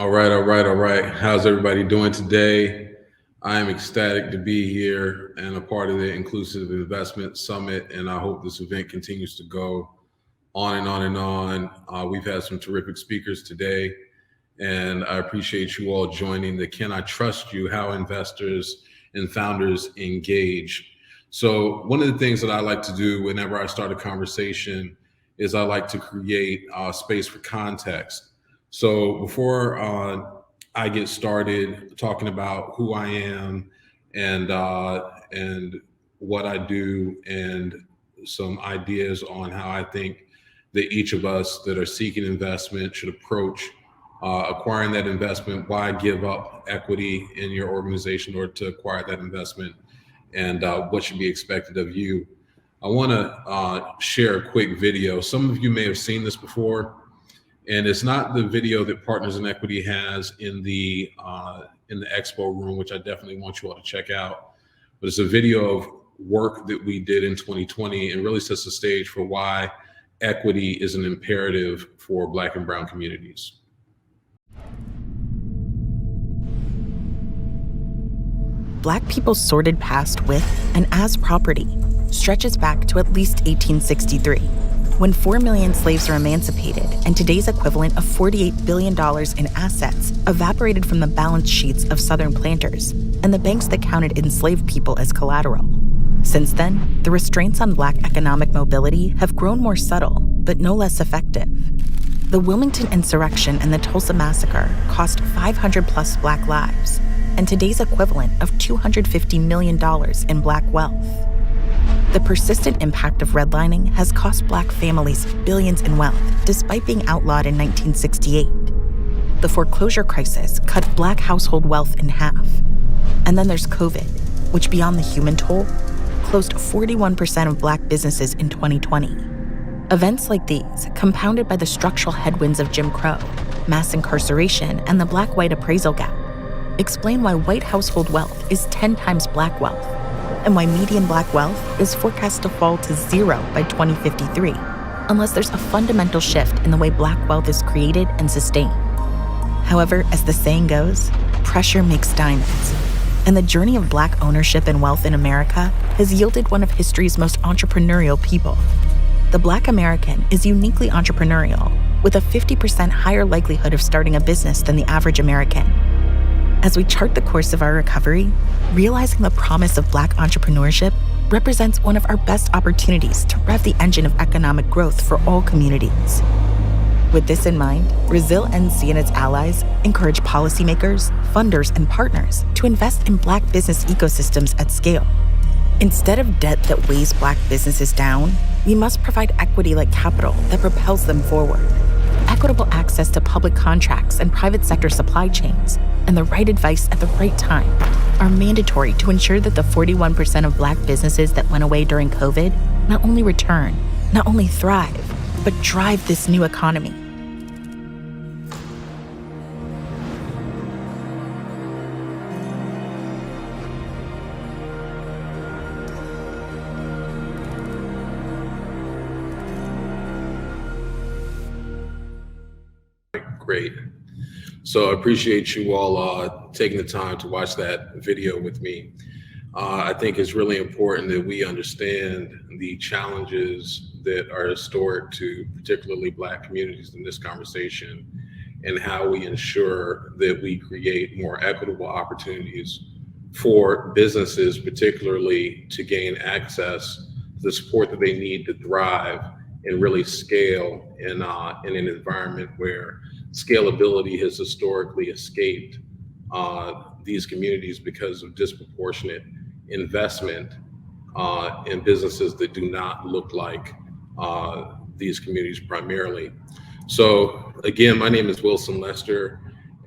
All right. How's everybody doing today? I am ecstatic to be here and a part of the Inclusive Investment Summit, and I hope this event continues to go on and on and on. We've had some terrific speakers today, and I appreciate you all joining the Can I Trust You? How Investors and Founders Engage. So one of the things that I like to do whenever I start a conversation is I like to create space for context. So before I get started talking about who I am and what I do and some ideas on how I think that each of us that are seeking investment should approach acquiring that investment, why give up equity in your organization in order to acquire that investment, and what should be expected of you. I want to share a quick video. Some of you may have seen this before, and it's not the video that Partners in Equity has in the expo room, which I definitely want you all to check out. But it's a video of work that we did in 2020 and really sets the stage for why equity is an imperative for Black and Brown communities. Black people's sordid past with and as property stretches back to at least 1863, when 4 million slaves were emancipated and today's equivalent of $48 billion in assets evaporated from the balance sheets of Southern planters and the banks that counted enslaved people as collateral. Since then, the restraints on Black economic mobility have grown more subtle, but no less effective. The Wilmington insurrection and the Tulsa massacre cost 500 plus Black lives, and today's equivalent of $250 million in Black wealth. The persistent impact of redlining has cost Black families billions in wealth, despite being outlawed in 1968. The foreclosure crisis cut Black household wealth in half. And then there's COVID, which beyond the human toll, closed 41% of Black businesses in 2020. Events like these, compounded by the structural headwinds of Jim Crow, mass incarceration, and the Black-white appraisal gap, explain why white household wealth is 10 times Black wealth, and why median Black wealth is forecast to fall to zero by 2053, unless there's a fundamental shift in the way Black wealth is created and sustained. However, as the saying goes, pressure makes diamonds, and the journey of Black ownership and wealth in America has yielded one of history's most entrepreneurial people. The Black American is uniquely entrepreneurial, with a 50% higher likelihood of starting a business than the average American. As we chart the course of our recovery, realizing the promise of Black entrepreneurship represents one of our best opportunities to rev the engine of economic growth for all communities. With this in mind, Brazil NC and its allies encourage policymakers, funders, and partners to invest in Black business ecosystems at scale. Instead of debt that weighs Black businesses down, we must provide equity-like capital that propels them forward. Equitable access to public contracts and private sector supply chains, and the right advice at the right time are mandatory to ensure that the 41% of Black businesses that went away during COVID not only return, not only thrive, but drive this new economy. Great. So I appreciate you all taking the time to watch that video with me. I think it's really important that we understand the challenges that are historic to particularly Black communities in this conversation, and how we ensure that we create more equitable opportunities for businesses, particularly to gain access to the support that they need to thrive and really scale in an environment where scalability has historically escaped these communities because of disproportionate investment in businesses that do not look like these communities primarily. So again, my name is Wilson Lester,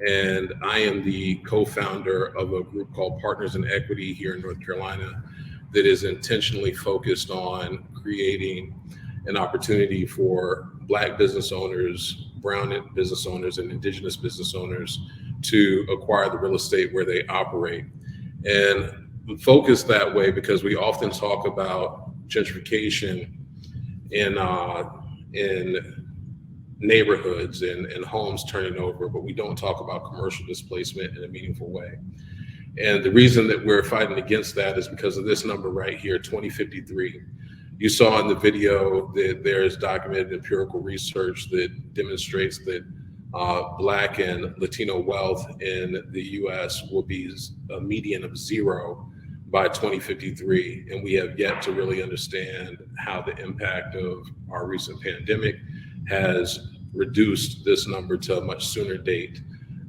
and I am the co-founder of a group called Partners in Equity here in North Carolina that is intentionally focused on creating an opportunity for Black business owners, Brown business owners, and Indigenous business owners to acquire the real estate where they operate. And focus that way because we often talk about gentrification in neighborhoods and homes turning over, but we don't talk about commercial displacement in a meaningful way. And the reason that we're fighting against that is because of this number right here, 2053. You saw in the video that there's documented empirical research that demonstrates that Black and Latino wealth in the US will be a median of 0 by 2053. And we have yet to really understand how the impact of our recent pandemic has reduced this number to a much sooner date.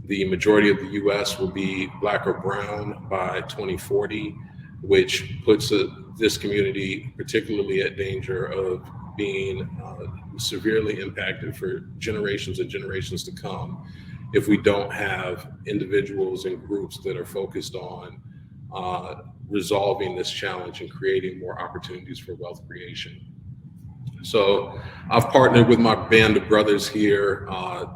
The majority of the US will be Black or brown by 2040, which puts this community particularly at danger of being severely impacted for generations and generations to come if we don't have individuals and groups that are focused on resolving this challenge and creating more opportunities for wealth creation. So I've partnered with my band of brothers here,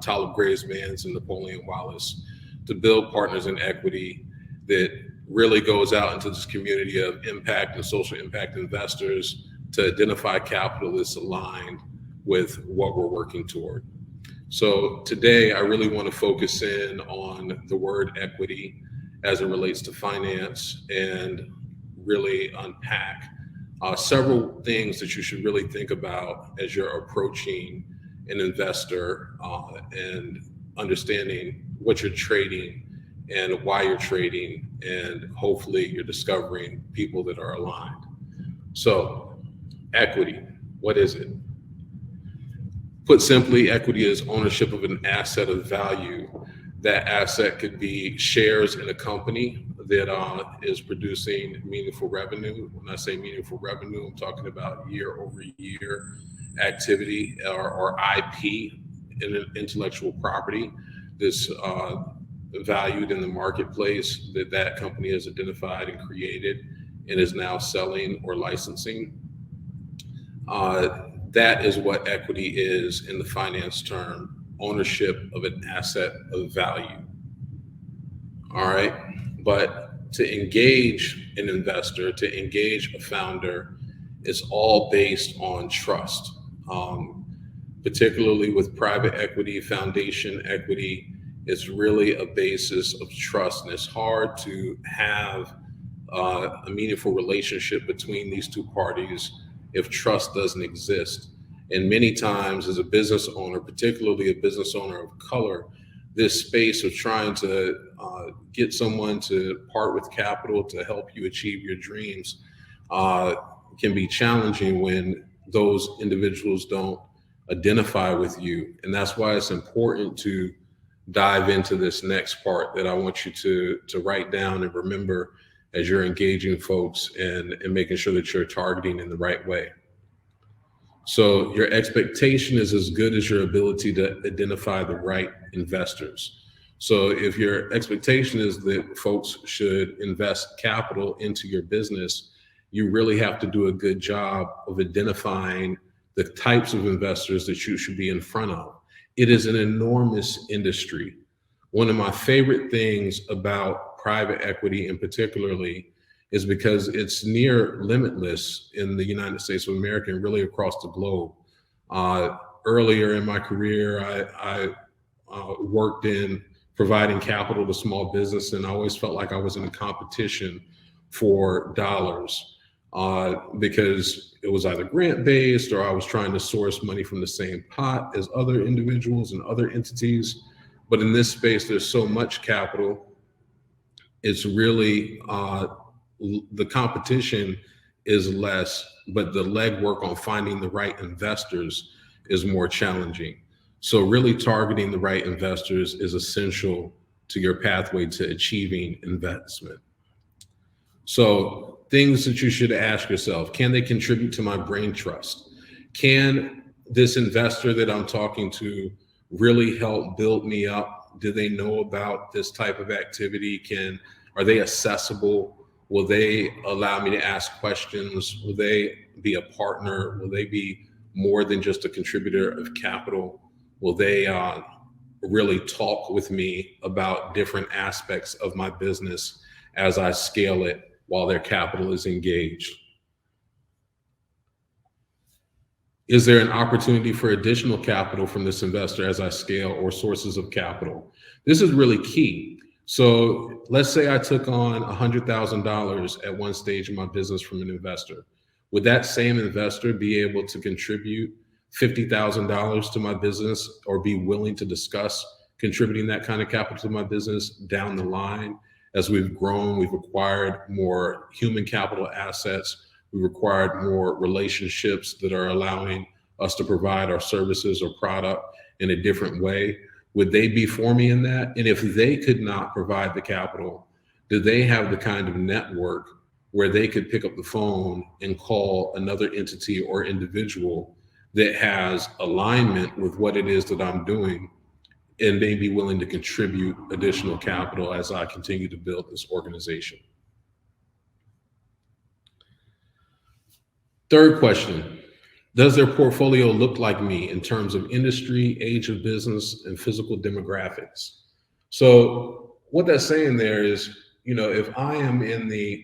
Talib Gray's Bands and Napoleon Wallace, to build Partners in Equity that really goes out into this community of impact and social impact investors to identify capital that's aligned with what we're working toward. So today I really want to focus in on the word equity as it relates to finance and really unpack several things that you should really think about as you're approaching an investor and understanding what you're trading and why you're trading, and hopefully you're discovering people that are aligned. So equity, what is it? Put simply, equity is ownership of an asset of value. That asset could be shares in a company that is producing meaningful revenue. When I say meaningful revenue, I'm talking about year over year activity or IP, intellectual property that's valued in the marketplace that company has identified and created and is now selling or licensing. That is what equity is in the finance term, ownership of an asset of value. All right. But to engage an investor, to engage a founder, is all based on trust. Particularly with private equity, foundation equity, it's really a basis of trust. And it's hard to have a meaningful relationship between these two parties if trust doesn't exist. And many times as a business owner, particularly a business owner of color, this space of trying to get someone to part with capital to help you achieve your dreams can be challenging when those individuals don't identify with you. And that's why it's important to dive into this next part that I want you to write down and remember as you're engaging folks and making sure that you're targeting in the right way. So your expectation is as good as your ability to identify the right investors. So if your expectation is that folks should invest capital into your business, you really have to do a good job of identifying the types of investors that you should be in front of. It is an enormous industry. One of my favorite things about private equity in particularly is because it's near limitless in the United States of America and really across the globe. Earlier in my career, I worked in providing capital to small business, and I always felt like I was in a competition for dollars because it was either grant-based or I was trying to source money from the same pot as other individuals and other entities. But in this space, there's so much capital. It's really the competition is less, but the legwork on finding the right investors is more challenging. So really targeting the right investors is essential to your pathway to achieving investment. So things that you should ask yourself: can they contribute to my brain trust? Can this investor that I'm talking to really help build me up? Do they know about this type of activity? Are they accessible? Will they allow me to ask questions? Will they be a partner? Will they be more than just a contributor of capital? Will they really talk with me about different aspects of my business as I scale it while their capital is engaged? Is there an opportunity for additional capital from this investor as I scale, or sources of capital? This is really key. So let's say I took on $100,000 at one stage in my business from an investor. Would that same investor be able to contribute $50,000 to my business, or be willing to discuss contributing that kind of capital to my business down the line? As we've grown, we've acquired more human capital assets. We acquired more relationships that are allowing us to provide our services or product in a different way. Would they be for me in that? And if they could not provide the capital, do they have the kind of network where they could pick up the phone and call another entity or individual that has alignment with what it is that I'm doing, and may be willing to contribute additional capital as I continue to build this organization? Third question, does their portfolio look like me in terms of industry, age of business, and physical demographics? So what that's saying there is, if I am in the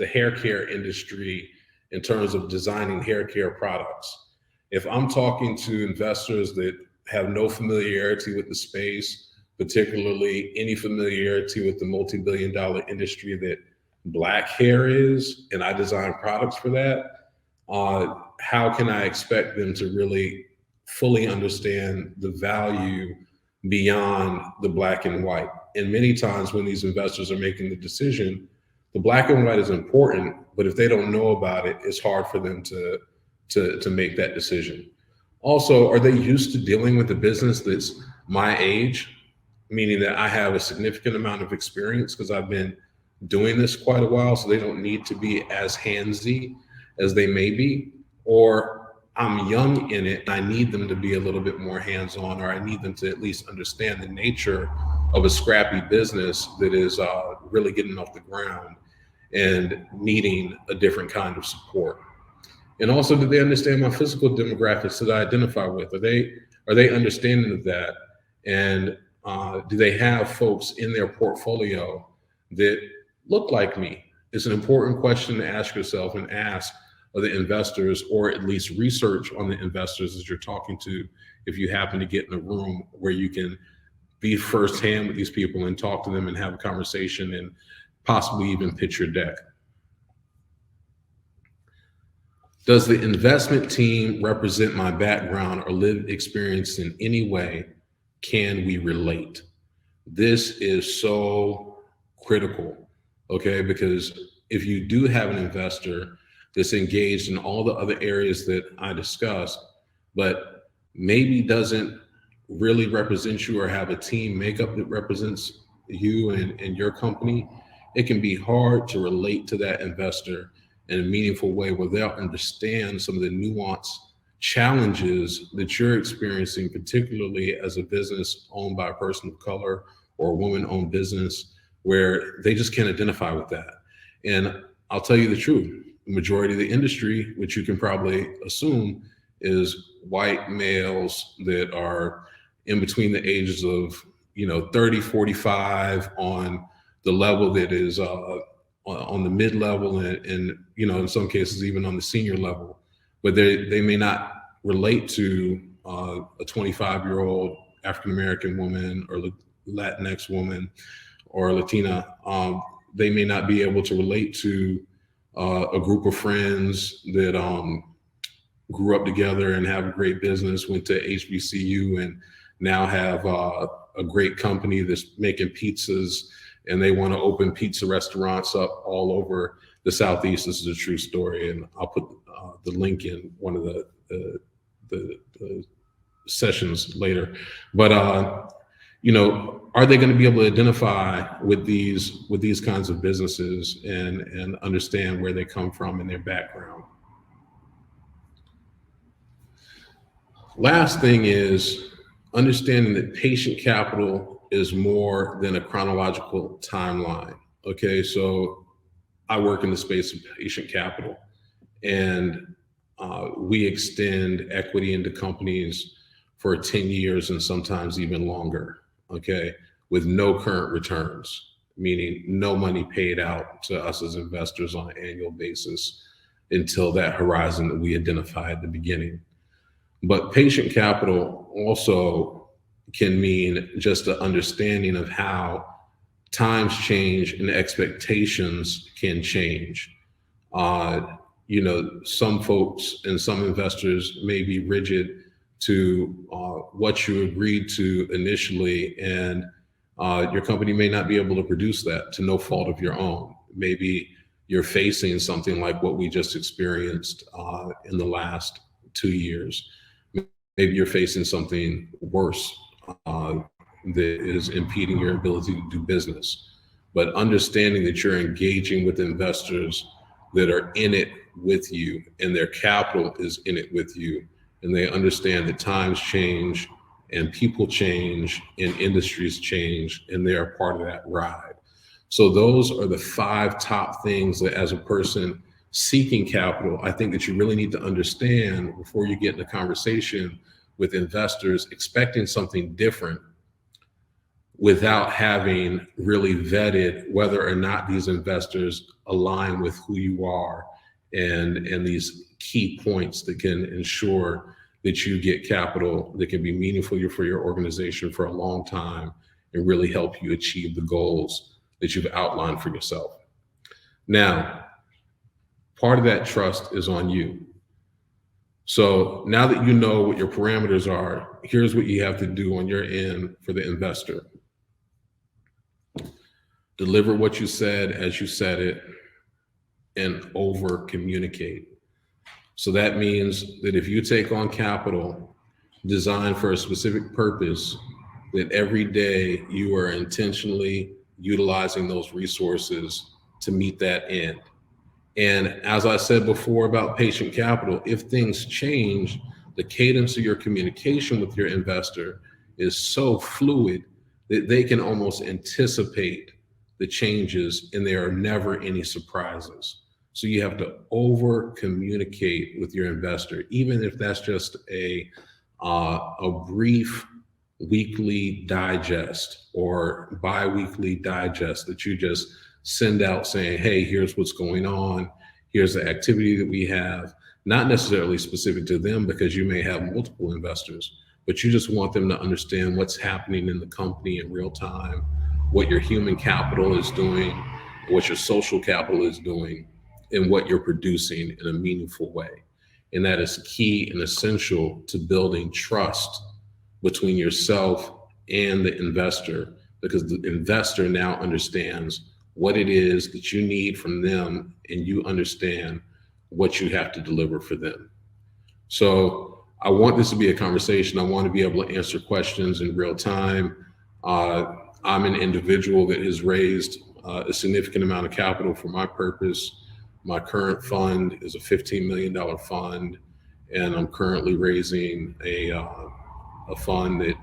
hair care industry in terms of designing hair care products, if I'm talking to investors that have no familiarity with the space, particularly any familiarity with the multi-billion-dollar industry that Black hair is, and I design products for that, how can I expect them to really fully understand the value beyond the Black and white? And many times when these investors are making the decision, the Black and white is important, but if they don't know about it, it's hard for them to make that decision. Also, are they used to dealing with a business that's my age, meaning that I have a significant amount of experience because I've been doing this quite a while, so they don't need to be as handsy as they may be? Or I'm young in it and I need them to be a little bit more hands-on, or I need them to at least understand the nature of a scrappy business that is really getting off the ground and needing a different kind of support? And also, do they understand my physical demographics that I identify with? Are they understanding of that? And do they have folks in their portfolio that look like me? It's an important question to ask yourself and ask of the investors, or at least research on the investors as you're talking to, if you happen to get in a room where you can be firsthand with these people and talk to them and have a conversation and possibly even pitch your deck. Does the investment team represent my background or lived experience in any way? Can we relate? This is so critical, okay? Because if you do have an investor that's engaged in all the other areas that I discussed, but maybe doesn't really represent you or have a team makeup that represents you and your company, it can be hard to relate to that investor in a meaningful way where they'll understand some of the nuanced challenges that you're experiencing, particularly as a business owned by a person of color or a woman-owned business, where they just can't identify with that. And I'll tell you the truth, the majority of the industry, which you can probably assume, is white males that are in between the ages of 30, 45, on the level that is on the mid-level, and in some cases even on the senior level, but they may not relate to a 25-year-old African-American woman or Latinx woman or Latina. They may not be able to relate to a group of friends that grew up together and have a great business, went to HBCU, and now have a great company that's making pizzas, and they want to open pizza restaurants up all over the Southeast. This is a true story, and I'll put the link in one of the sessions later. But are they going to be able to identify with these kinds of businesses and understand where they come from and their background? Last thing is understanding that patient capital is more than a chronological timeline. Okay, so I work in the space of patient capital, and we extend equity into companies for 10 years and sometimes even longer, okay, with no current returns, meaning no money paid out to us as investors on an annual basis until that horizon that we identified at the beginning. But patient capital also can mean just an understanding of how times change and expectations can change. Some folks and some investors may be rigid to what you agreed to initially, and your company may not be able to produce that to no fault of your own. Maybe you're facing something like what we just experienced in the last 2 years. Maybe you're facing something worse that is impeding your ability to do business. But understanding that you're engaging with investors that are in it with you and their capital is in it with you, and they understand that times change and people change and industries change, and they are part of that ride. So those are the 5 top things that, as a person seeking capital, I think that you really need to understand before you get in a conversation with investors expecting something different without having really vetted whether or not these investors align with who you are and these key points that can ensure that you get capital that can be meaningful for your organization for a long time and really help you achieve the goals that you've outlined for yourself. Now, part of that trust is on you. So now that you know what your parameters are, here's what you have to do on your end for the investor. Deliver what you said as you said it, and over communicate. So that means that if you take on capital designed for a specific purpose, that every day you are intentionally utilizing those resources to meet that end. And as I said before about patient capital, if things change, the cadence of your communication with your investor is so fluid that they can almost anticipate the changes and there are never any surprises. So you have to over communicate with your investor, even if that's just a brief weekly digest or bi-weekly digest that you just send out saying, hey, here's what's going on. Here's the activity that we have, not necessarily specific to them because you may have multiple investors, but you just want them to understand what's happening in the company in real time, what your human capital is doing, what your social capital is doing, and what you're producing in a meaningful way. And that is key and essential to building trust between yourself and the investor, because the investor now understands what it is that you need from them, and you understand what you have to deliver for them. So I want this to be a conversation. I want to be able to answer questions in real time. I'm an individual that has raised a significant amount of capital for my purpose. My current fund is a $15 million fund, and I'm currently raising a fund that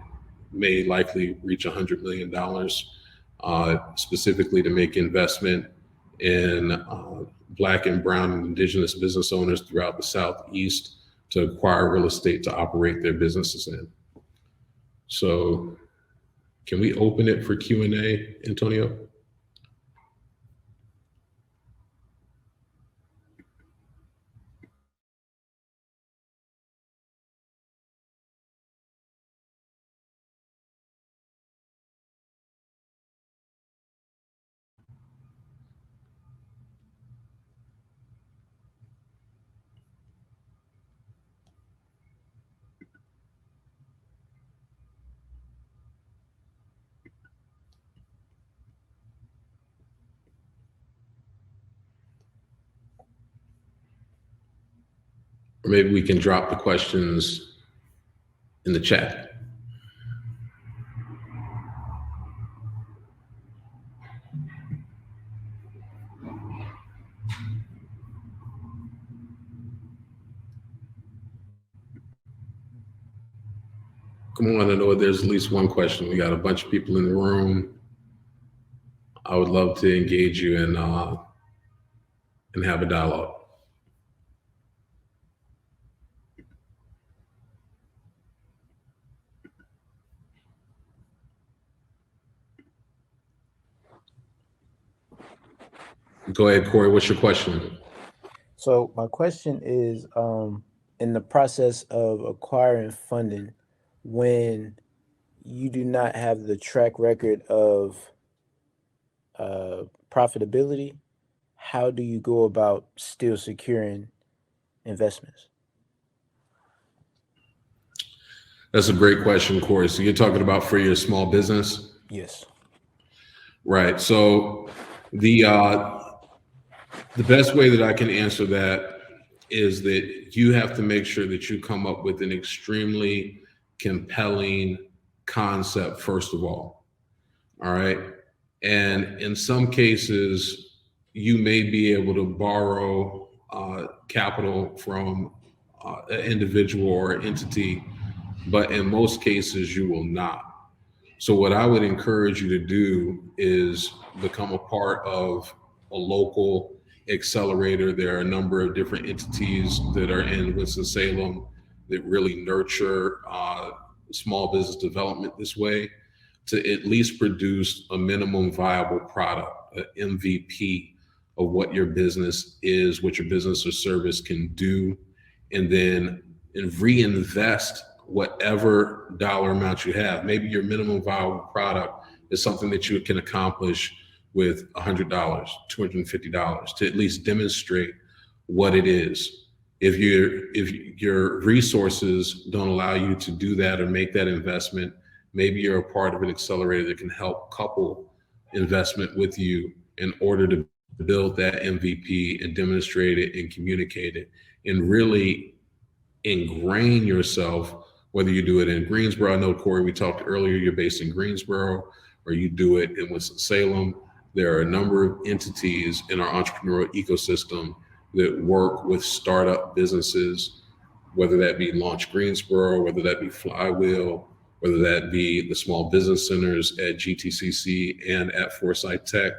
may likely reach $100 million, specifically to make investment in Black and Brown and Indigenous business owners throughout the Southeast to acquire real estate to operate their businesses in. So can we open it for Q&A, Antonio? Or maybe we can drop the questions in the chat. Come on, I know there's at least one question. We got a bunch of people in the room. I would love to engage you and have a dialogue. Go ahead, Corey. What's your question? So my question is, in the process of acquiring funding, when you do not have the track record of profitability, how do you go about still securing investments? That's a great question, Corey. So you're talking about for your small business, Yes. right? So the best way that I can answer that is that you have to make sure that you come up with an extremely compelling concept first of all right? And in some cases, you may be able to borrow capital from an individual or entity, but in most cases, you will not. So, what I would encourage you to do is become a part of a local accelerator. There are a number of different entities that are in Winston-Salem that really nurture small business development this way to at least produce a minimum viable product, an MVP of what your business is, what your business or service can do, and then reinvest whatever dollar amount you have. Maybe your minimum viable product is something that you can accomplish with $100, $250 to at least demonstrate what it is. If your resources don't allow you to do that or make that investment, maybe you're a part of an accelerator that can help couple investment with you in order to build that MVP and demonstrate it and communicate it and really ingrain yourself, whether you do it in Greensboro. I know, Corey, we talked earlier, you're based in Greensboro, or you do it in Winston-Salem. There are a number of entities in our entrepreneurial ecosystem that work with startup businesses, whether that be Launch Greensboro, whether that be Flywheel, whether that be the small business centers at GTCC and at Foresight Tech,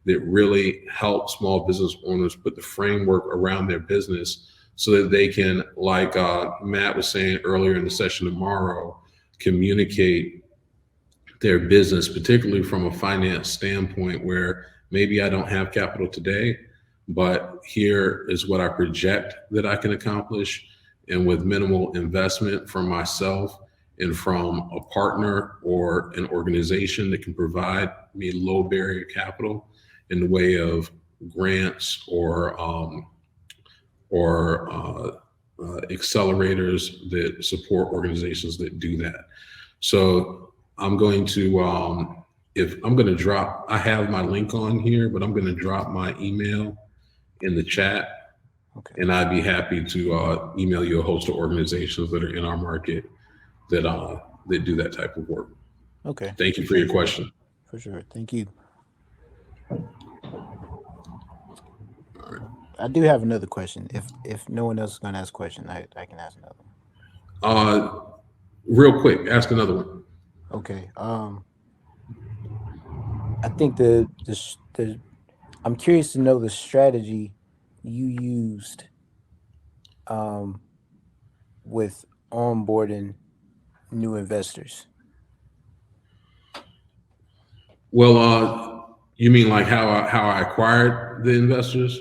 that really help small business owners put the framework around their business so that they can, like Matt was saying earlier in the session tomorrow, communicate their business, particularly from a finance standpoint, where maybe I don't have capital today, but here is what I project that I can accomplish. And with minimal investment from myself and from a partner or an organization that can provide me low barrier capital in the way of grants or accelerators that support organizations that do that. So I'm going to, if I'm going to drop, I have my link on here, but I'm going to drop my email in the chat. Okay. And I'd be happy to email you a host of organizations that are in our market that do that type of work. Okay. Thank you for your question. For sure. Thank you. I do have another question. If no one else is going to ask a question, I can ask another one. Real quick, ask another one. Okay. I think the I'm curious to know the strategy you used with onboarding new investors. Well, you mean like how I acquired the investors?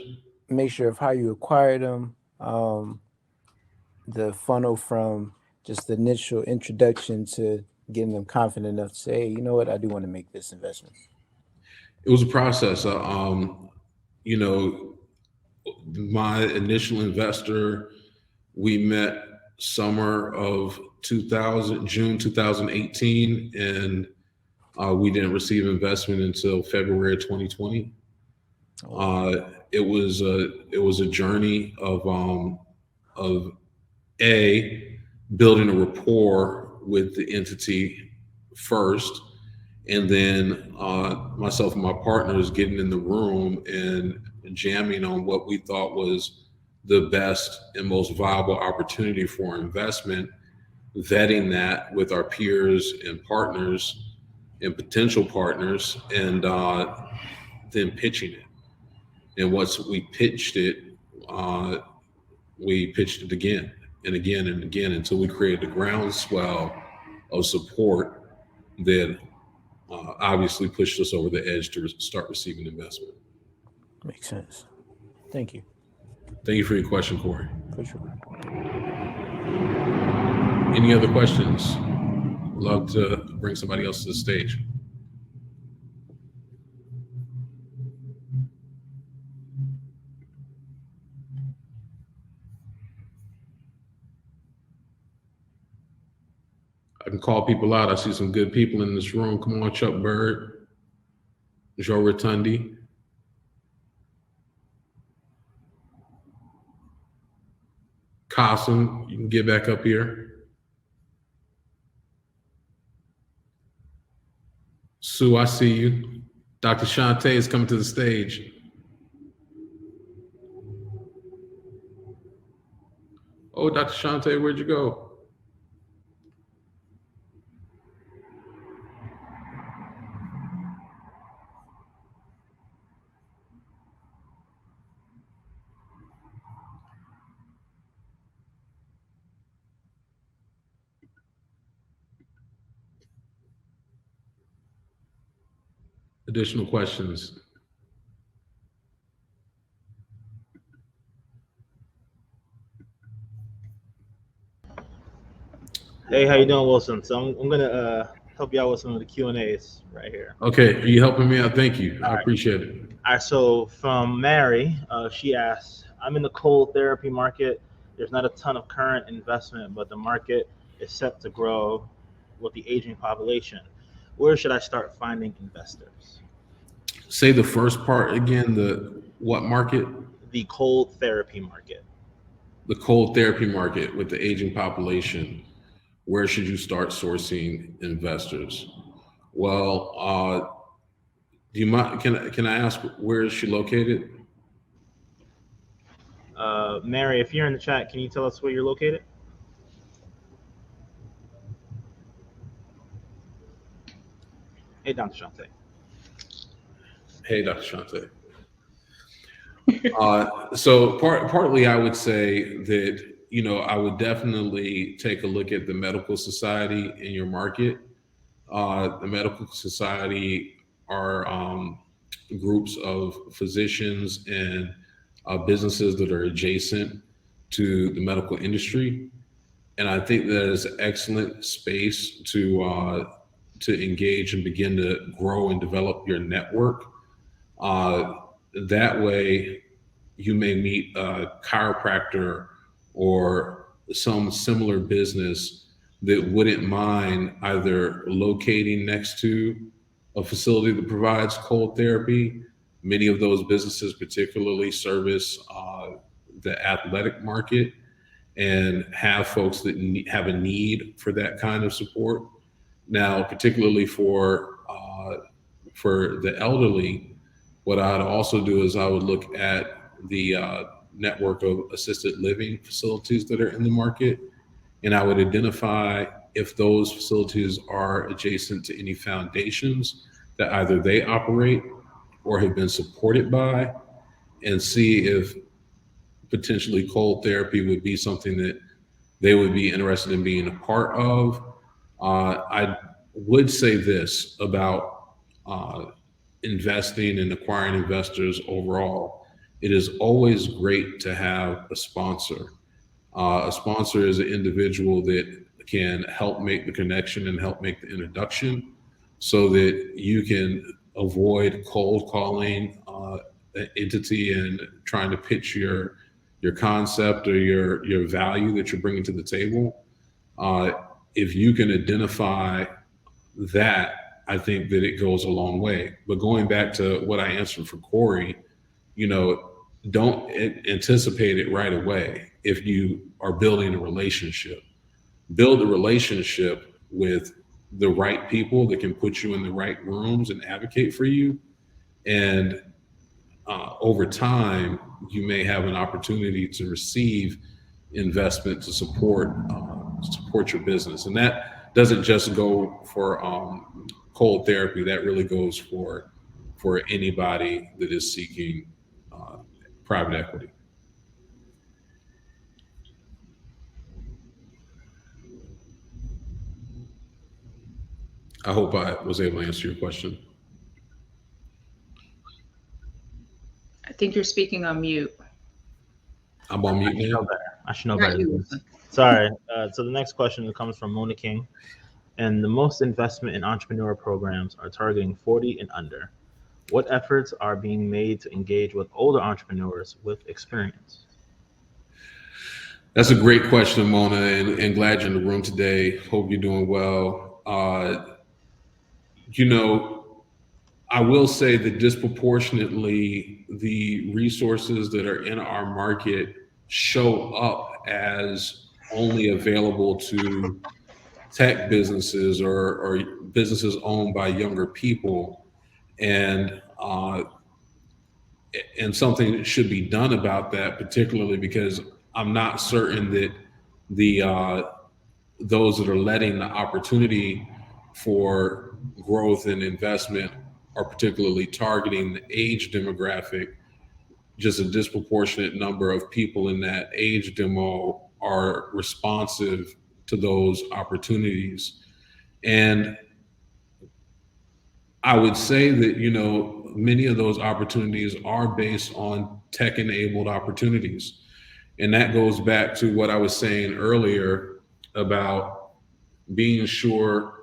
Make sure of how you acquired them, the funnel from just the initial introduction to getting them confident enough to say, hey, you know what, I do want to make this investment. It was a process. You know, my initial investor, we met summer of 2000, June 2018, and we didn't receive investment until February 2020. It was a journey of building a rapport with the entity first, and then myself and my partners getting in the room and jamming on what we thought was the best and most viable opportunity for investment, vetting that with our peers and partners and potential partners, and then pitching it. And once we pitched it again and again and again until we created a groundswell of support that obviously pushed us over the edge to start receiving investment. Makes sense. Thank you. Thank you for your question, Corey. For sure. Any other questions? Love to bring somebody else to the stage. I can call people out. I see some good people in this room. Come on, Chuck Bird, Joe Rotundi. Kasim, you can get back up here. Sue, I see you. Dr. Shante is coming to the stage. Oh, Dr. Shante, where'd you go? Additional questions? Hey, how you doing, Wilson? So I'm gonna help you out with some of the Q&As right here. Okay, are you helping me out? Thank you. I appreciate it. All right, so from Mary, she asks, I'm in the cold therapy market. There's not a ton of current investment, but the market is set to grow with the aging population. Where should I start finding investors? Say the first part again, the what market? The cold therapy market. The cold therapy market with the aging population. Where should you start sourcing investors? Well, do you mind? Can I ask where is she located? Mary, if you're in the chat, can you tell us where you're located? Hey, Dr. Shante. Hey, Dr. Shante. So partly I would say that, I would definitely take a look at the medical society in your market. The medical society are groups of physicians and businesses that are adjacent to the medical industry. And I think that is an excellent space to engage and begin to grow and develop your network. That way, you may meet a chiropractor or some similar business that wouldn't mind either locating next to a facility that provides cold therapy. Many of those businesses particularly service the athletic market and have folks that have a need for that kind of support. Now, particularly for the elderly, what I'd also do is I would look at the network of assisted living facilities that are in the market, and I would identify if those facilities are adjacent to any foundations that either they operate or have been supported by, and see if potentially cold therapy would be something that they would be interested in being a part of. I would say this about investing and acquiring investors overall. It is always great to have a sponsor. A sponsor is an individual that can help make the connection and help make the introduction so that you can avoid cold calling an entity and trying to pitch your concept or your value that you're bringing to the table. If you can identify that, I think that it goes a long way. But going back to what I answered for Corey, don't anticipate it right away. If you are building a relationship, build a relationship with the right people that can put you in the right rooms and advocate for you. And over time, you may have an opportunity to receive investment to support your business. And that doesn't just go for cold therapy. That really goes for anybody that is seeking private equity. I hope I was able to answer your question. think you're speaking on mute. I'm on mute now. I should know Not better. you. Sorry. So the next question comes from Mona King. And the most investment in entrepreneur programs are targeting 40 and under. What efforts are being made to engage with older entrepreneurs with experience? That's a great question, Mona, and glad you're in the room today. Hope you're doing well. I will say that disproportionately, the resources that are in our market show up as only available to tech businesses or businesses owned by younger people, and something should be done about that, particularly because I'm not certain that the those that are letting the opportunity for growth and investment are particularly targeting the age demographic. Just a disproportionate number of people in that age demo are responsive to those opportunities. And I would say that, many of those opportunities are based on tech-enabled opportunities. And that goes back to what I was saying earlier about being sure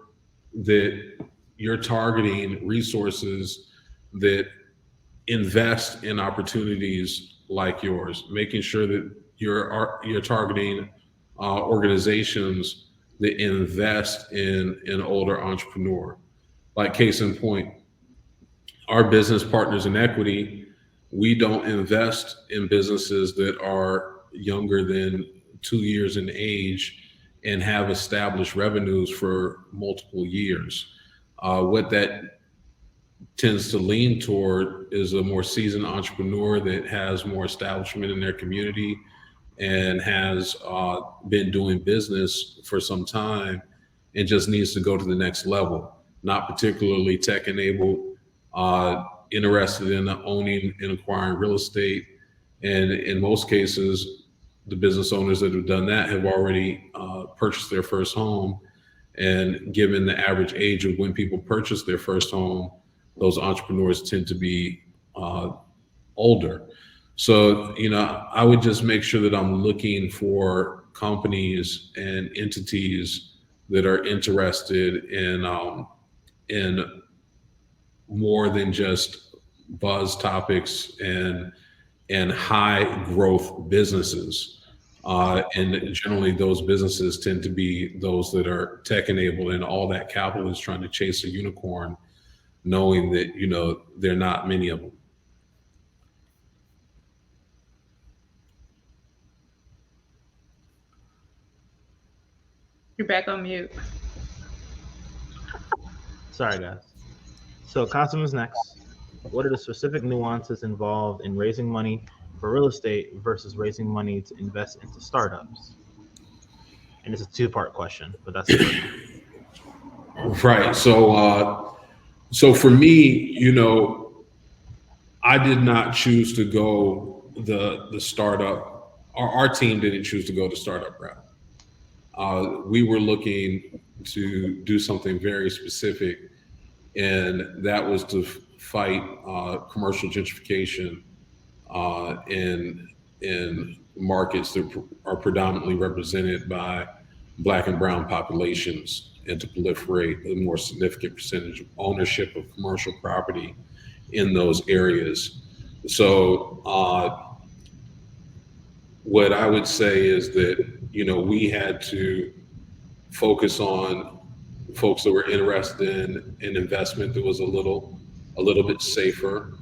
that you're targeting resources that invest in opportunities like yours, making sure that you're targeting organizations that invest in an older entrepreneur. Like case in point, our business partners in equity, we don't invest in businesses that are younger than 2 years in age and have established revenues for multiple years. What that tends to lean toward is a more seasoned entrepreneur that has more establishment in their community and has been doing business for some time and just needs to go to the next level. Not particularly tech enabled, interested in owning and acquiring real estate. And in most cases, the business owners that have done that have already purchased their first home. And given the average age of when people purchase their first home, those entrepreneurs tend to be older. So, I would just make sure that I'm looking for companies and entities that are interested in more than just buzz topics and high growth businesses. And generally those businesses tend to be those that are tech enabled, and all that capital is trying to chase a unicorn, knowing that, there are not many of them. You're back on mute. Sorry, guys. So Qasim is next. What are the specific nuances involved in raising money for real estate versus raising money to invest into startups? And it's a two-part question, but that's the first. Right. So for me, I did not choose to go the startup. Our team didn't choose to go the startup route. We were looking to do something very specific, and that was to fight commercial gentrification in markets that are predominantly represented by Black and brown populations, and to proliferate a more significant percentage of ownership of commercial property in those areas. So what I would say is that, we had to focus on folks that were interested in investment that was a little bit safer,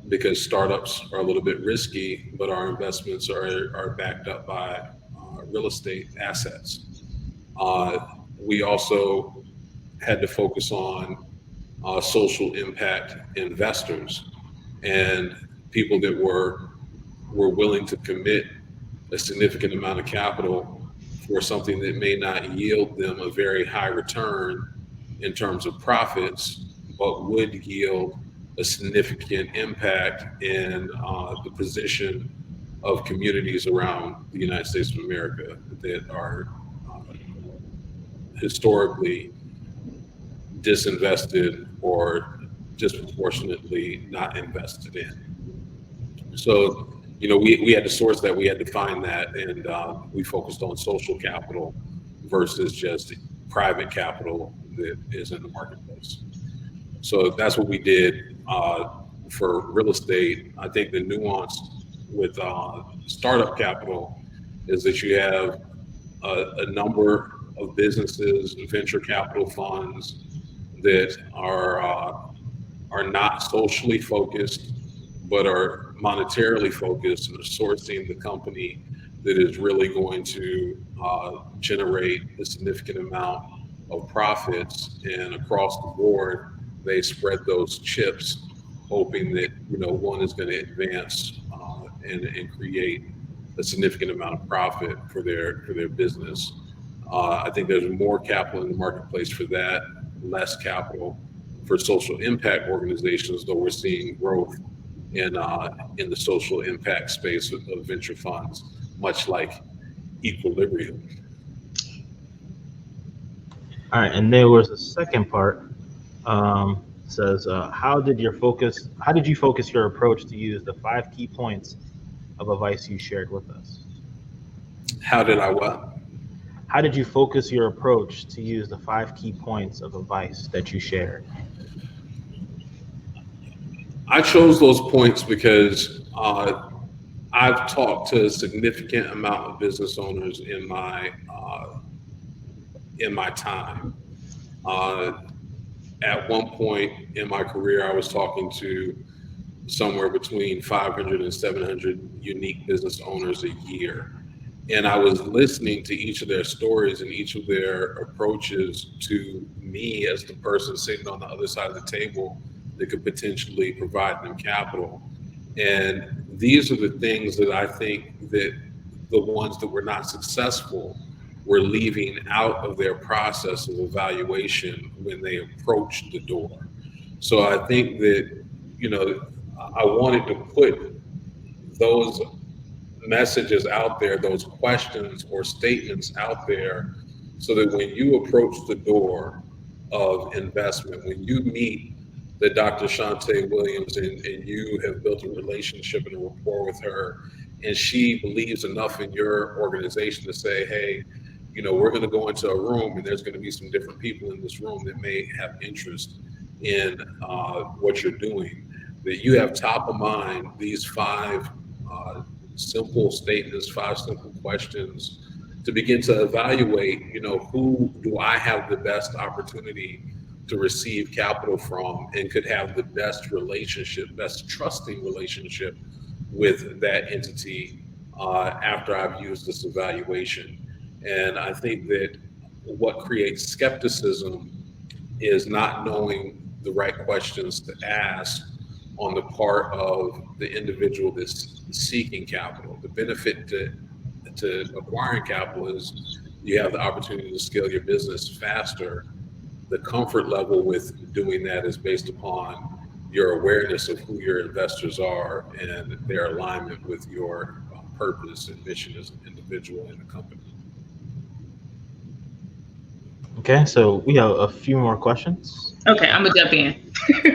because startups are a little bit risky, but our investments are backed up by real estate assets. We also had to focus on social impact investors and people that were willing to commit a significant amount of capital for something that may not yield them a very high return in terms of profits, but would yield a significant impact in the position of communities around the United States of America that are historically disinvested or disproportionately not invested in. So, we had to source that, we had to find that, and we focused on social capital versus just private capital that is in the marketplace. So that's what we did for real estate. I think the nuance with startup capital is that you have a number of businesses, venture capital funds that are not socially focused, but are monetarily focused and are sourcing the company that is really going to generate a significant amount of profits. And across the board, they spread those chips, hoping that one is going to advance and create a significant amount of profit for their business. I think there's more capital in the marketplace for that, less capital for social impact organizations, though we're seeing growth in the social impact space of venture funds, much like Equilibrium. All right, and there was a second part. Says, how did you focus your approach to use the 5 key points of advice you shared with us? How did I what? How did you focus your approach to use the 5 key points of advice that you shared? I chose those points because I've talked to a significant amount of business owners in my time. At one point in my career, I was talking to somewhere between 500 and 700 unique business owners a year. And I was listening to each of their stories and each of their approaches to me as the person sitting on the other side of the table that could potentially provide them capital. And these are the things that I think that the ones that were not successful were leaving out of their process of evaluation when they approached the door. So I think that, I wanted to put those messages out there, those questions or statements out there, so that when you approach the door of investment, when you meet the Dr. Shantae Williams and you have built a relationship and a rapport with her, and she believes enough in your organization to say, hey, we're going to go into a room and there's going to be some different people in this room that may have interest in what you're doing, that you have top of mind these 5 simple statements, 5 simple questions to begin to evaluate, who do I have the best opportunity to receive capital from and could have the best relationship, best trusting relationship with that entity after I've used this evaluation. And I think that what creates skepticism is not knowing the right questions to ask on the part of the individual that's seeking capital. The benefit to acquiring capital is you have the opportunity to scale your business faster. The comfort level with doing that is based upon your awareness of who your investors are and their alignment with your purpose and mission as an individual in the company. Okay, so we have a few more questions. Okay, I'm gonna jump in.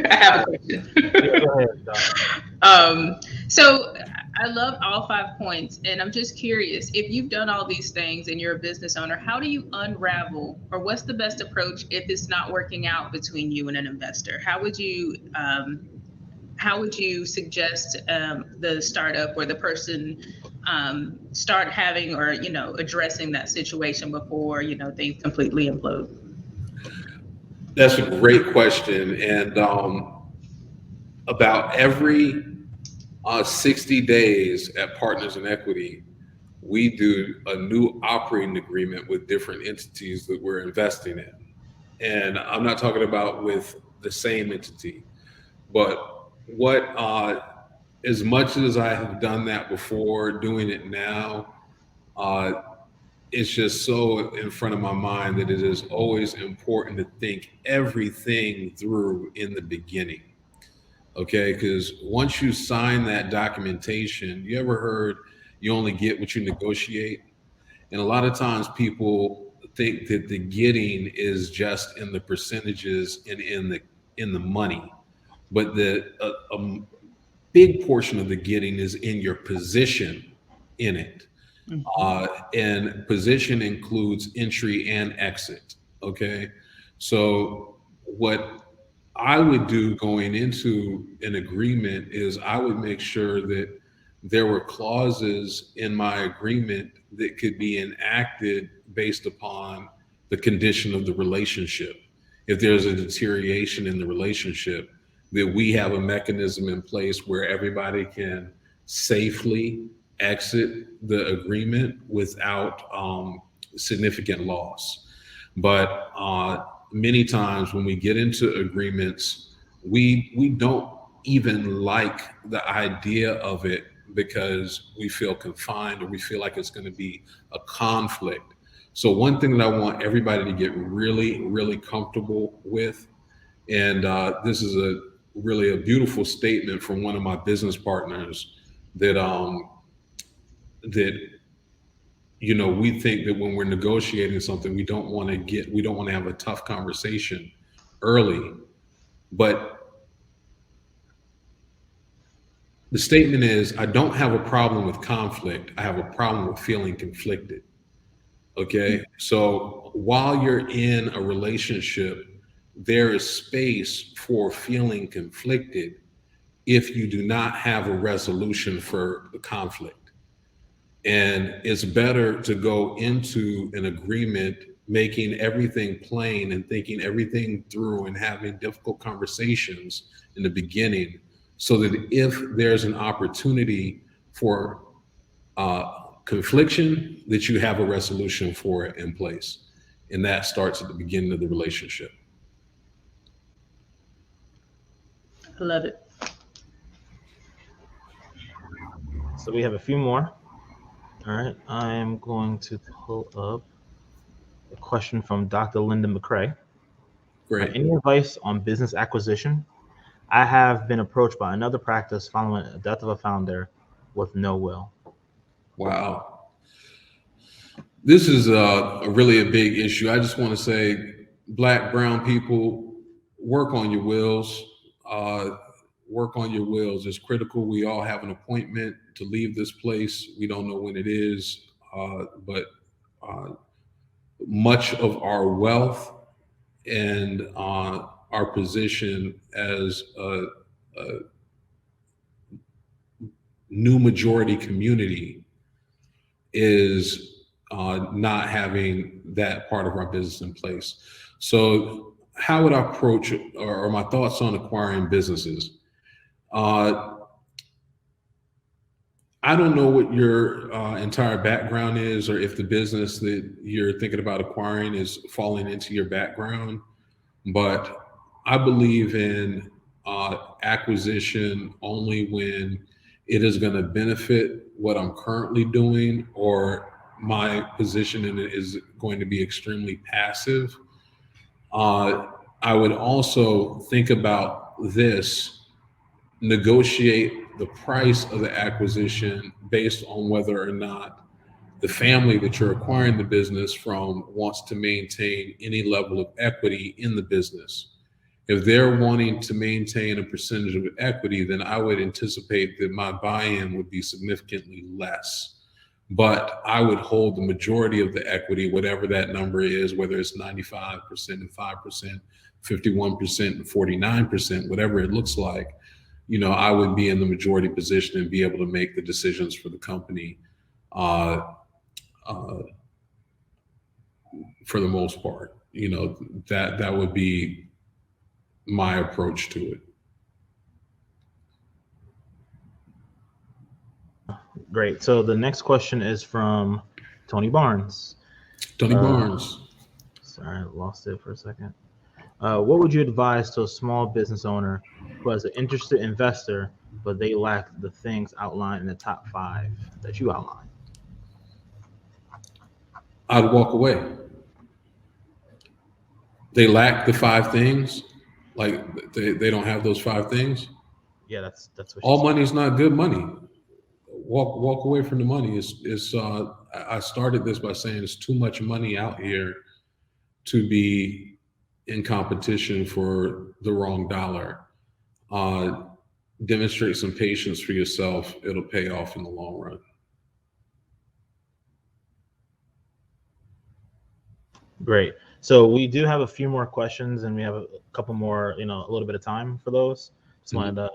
I have a question. Go ahead, So I love all 5 points, and I'm just curious, if you've done all these things and you're a business owner, how do you unravel, or what's the best approach if it's not working out between you and an investor? How would you suggest the startup or the person start having or addressing that situation before things completely implode? That's a great question. And about every 60 days at Partners in Equity, we do a new operating agreement with different entities that we're investing in. And I'm not talking about with the same entity, but as much as I have done that before, doing it now, it's just so in front of my mind that it is always important to think everything through in the beginning. Okay, because once you sign that documentation, you ever heard you only get what you negotiate? And a lot of times people think that the getting is just in the percentages and in the money. but a big portion of the getting is in your position in it. And position includes entry and exit. Okay. So what I would do going into an agreement is I would make sure that there were clauses in my agreement that could be enacted based upon the condition of the relationship. If there's a deterioration in the relationship, that we have a mechanism in place where everybody can safely exit the agreement without significant loss. But many times when we get into agreements, we don't even like the idea of it because we feel confined or we feel like it's going to be a conflict. So one thing that I want everybody to get really, really comfortable with, and this is really a beautiful statement from one of my business partners that that we think that when we're negotiating something, we don't want to have a tough conversation early. But the statement is, I don't have a problem with conflict. I have a problem with feeling conflicted. Okay. So while you're in a relationship, there is space for feeling conflicted if you do not have a resolution for the conflict. And it's better to go into an agreement making everything plain and thinking everything through and having difficult conversations in the beginning, so that if there's an opportunity for confliction, that you have a resolution for it in place. And that starts at the beginning of the relationship. I love it. So we have a few more. All right, I am going to pull up a question from Dr. Linda McCrae. Great. Any advice on business acquisition? I have been approached by another practice following the death of a founder with no will. Wow. This is really a big issue. I just want to say, Black, brown people, work on your wills. Work on your wills. It's critical. We all have an appointment to leave this place. We don't know when it is, but much of our wealth and our position as a new majority community is not having that part of our business in place. So how would I approach it, or my thoughts on acquiring businesses? I don't know what your entire background is, or if the business that you're thinking about acquiring is falling into your background, but I believe in acquisition only when it is going to benefit what I'm currently doing, or my position in it is going to be extremely passive. I would also think about this: negotiate the price of the acquisition based on whether or not the family that you're acquiring the business from wants to maintain any level of equity in the business. If they're wanting to maintain a percentage of equity, then I would anticipate that my buy-in would be significantly less. But I would hold the majority of the equity, whatever that number is, whether it's 95% and 5%, 51% and 49%, whatever it looks like. I would be in the majority position and be able to make the decisions for the company for the most part. That would be my approach to it. Great. So the next question is from Tony Barnes. Tony Barnes. Sorry, I lost it for a second. What would you advise to a small business owner who has an interested investor, but they lack the things outlined in the top 5 that you outlined? I'd walk away. They lack the 5 things. Like they don't have those 5 things. Yeah, that's what. All money is not good money. Walk away from the money. I started this by saying it's too much money out here to be in competition for the wrong dollar. demonstrate some patience for yourself. It'll pay off in the long run. Great. So we do have a few more questions, and we have a couple more, a little bit of time for those. Just wanted to,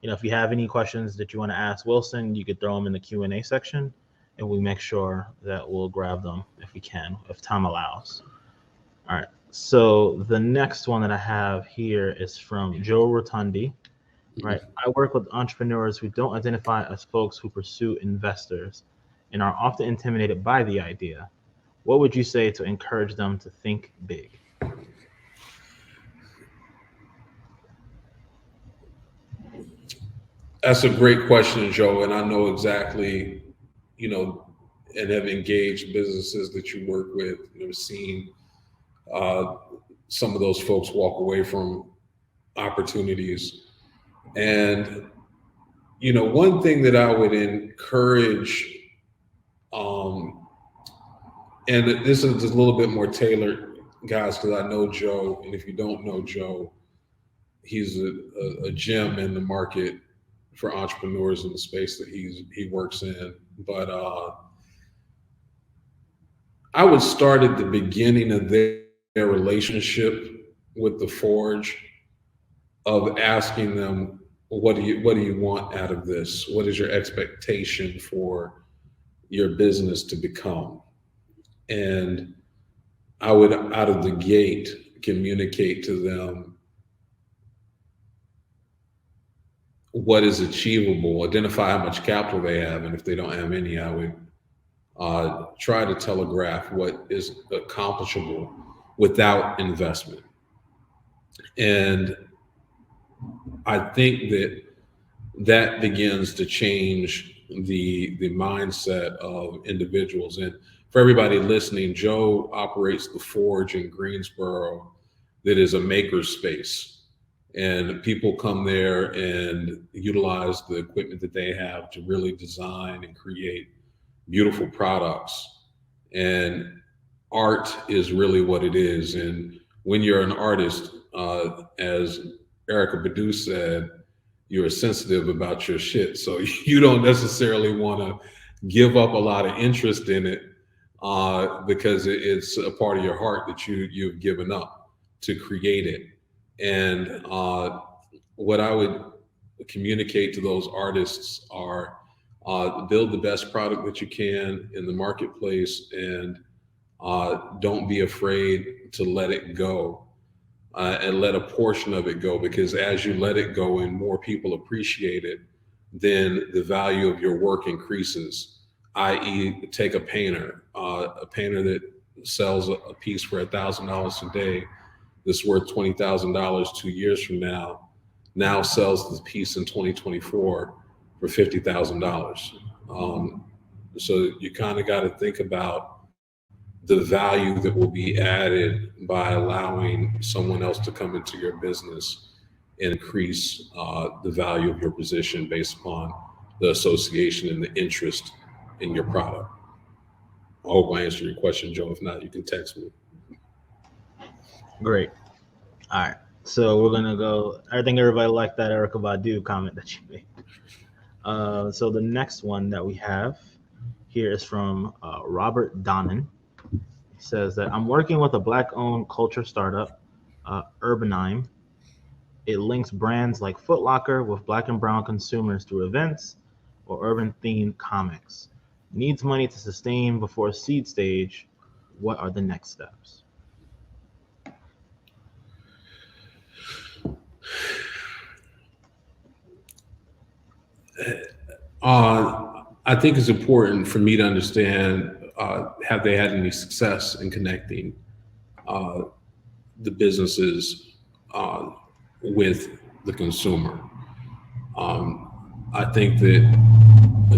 if you have any questions that you want to ask Wilson, you could throw them in the Q&A section, and we make sure that we'll grab them if we can, if time allows. All right. So the next one that I have here is from Joe Rotundi. Right. I work with entrepreneurs who don't identify as folks who pursue investors and are often intimidated by the idea. What would you say to encourage them to think big? That's a great question, Joe. And I know exactly, and have engaged businesses that you work with, seen some of those folks walk away from opportunities. And, one thing that I would encourage, and this is just a little bit more tailored, guys, because I know Joe. And if you don't know Joe, he's a gem in the market for entrepreneurs in the space that he works in. But I would start at the beginning of their relationship with the Forge, of asking them, what do you want out of this? What is your expectation for your business to become? And I would, out of the gate, communicate to them what is achievable, identify how much capital they have, and if they don't have any, I would try to telegraph what is accomplishable without investment. And I think that begins to change the mindset of individuals. And for everybody listening, Joe operates the Forge in Greensboro that is a maker space. And people come there and utilize the equipment that they have to really design and create beautiful products. And art is really what it is. And when you're an artist, as Erica Badu said, you're sensitive about your shit. So you don't necessarily want to give up a lot of interest in it because it's a part of your heart that you've given up to create it. And what I would communicate to those artists are build the best product that you can in the marketplace, and don't be afraid to let it go. And let a portion of it go, because as you let it go and more people appreciate it, then the value of your work increases. I.e., take a painter that sells a piece for $1,000 today that's worth $20,000 2 years from now sells the piece in 2024 for $50,000. So you kind of got to think about the value that will be added by allowing someone else to come into your business and increase the value of your position based upon the association and the interest in your product. I hope I answered your question, Joe. If not, you can text me. Great. All right. So we're going to go. I think everybody liked that Erica Badu comment that you made. So the next one that we have here is from Robert Donnan. He says that I'm working with a Black-owned culture startup, Urbanime. It links brands like Foot Locker with Black and brown consumers through events or urban-themed comics. Needs money to sustain before seed stage. What are the next steps? I think it's important for me to understand, have they had any success in connecting the businesses with the consumer? I think that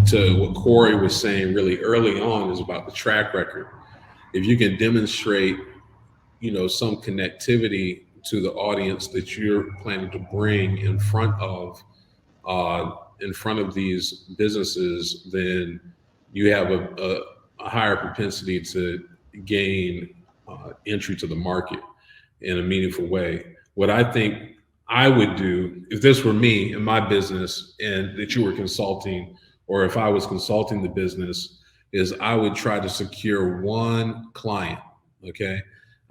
to what Corey was saying really early on is about the track record. If you can demonstrate, some connectivity to the audience that you're planning to bring in front of these businesses, then you have a higher propensity to gain entry to the market in a meaningful way. What I think I would do if this were me in my business and that you were consulting, or if I was consulting the business, is I would try to secure one client. Okay.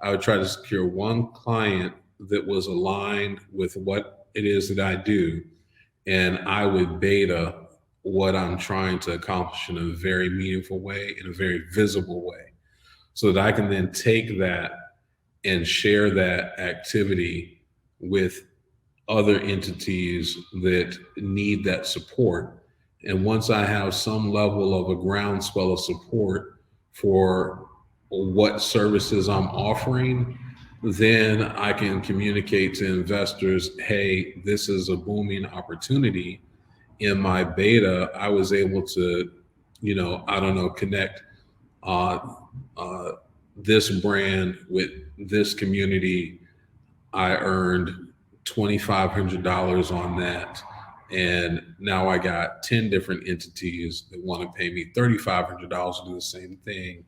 I would try to secure one client that was aligned with what it is that I do. And I would beta what I'm trying to accomplish in a very meaningful way, in a very visible way, so that I can then take that and share that activity with other entities that need that support. And once I have some level of a groundswell of support for what services I'm offering, then I can communicate to investors, hey, this is a booming opportunity. In my beta, I was able to, I don't know, connect uh, uh, this brand with this community. I earned $2,500 on that. And now I got 10 different entities that want to pay me $3,500 to do the same thing.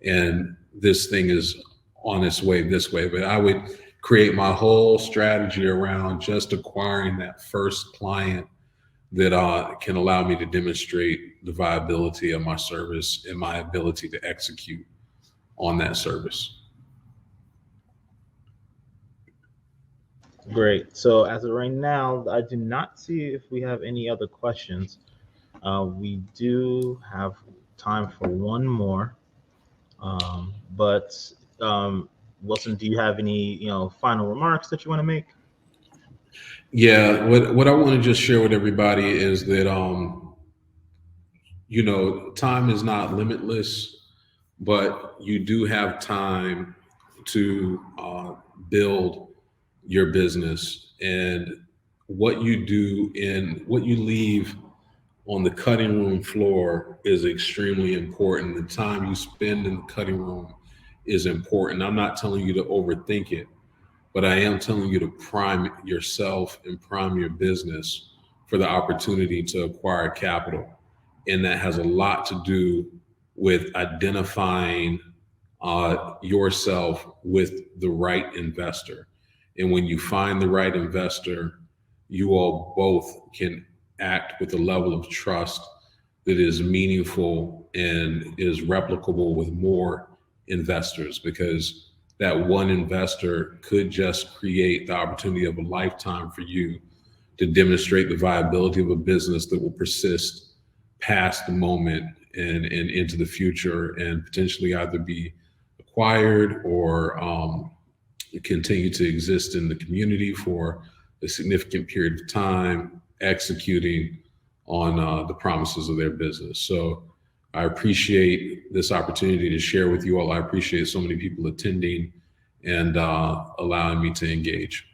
And this thing is on its way this way. But I would create my whole strategy around just acquiring that first client that can allow me to demonstrate the viability of my service and my ability to execute on that service. Great. So as of right now, I do not see if we have any other questions. We do have time for one more. But Wilson, do you have any, final remarks that you want to make? Yeah, what I want to just share with everybody is that time is not limitless, but you do have time to build your business, and what you do and what you leave on the cutting room floor is extremely important. The time you spend in the cutting room is important. I'm not telling you to overthink it, but I am telling you to prime yourself and prime your business for the opportunity to acquire capital. And that has a lot to do with identifying yourself with the right investor. And when you find the right investor, you all both can act with a level of trust that is meaningful and is replicable with more investors, because that one investor could just create the opportunity of a lifetime for you to demonstrate the viability of a business that will persist past the moment and into the future, and potentially either be acquired or continue to exist in the community for a significant period of time, executing on the promises of their business. So I appreciate this opportunity to share with you all. I appreciate so many people attending and allowing me to engage.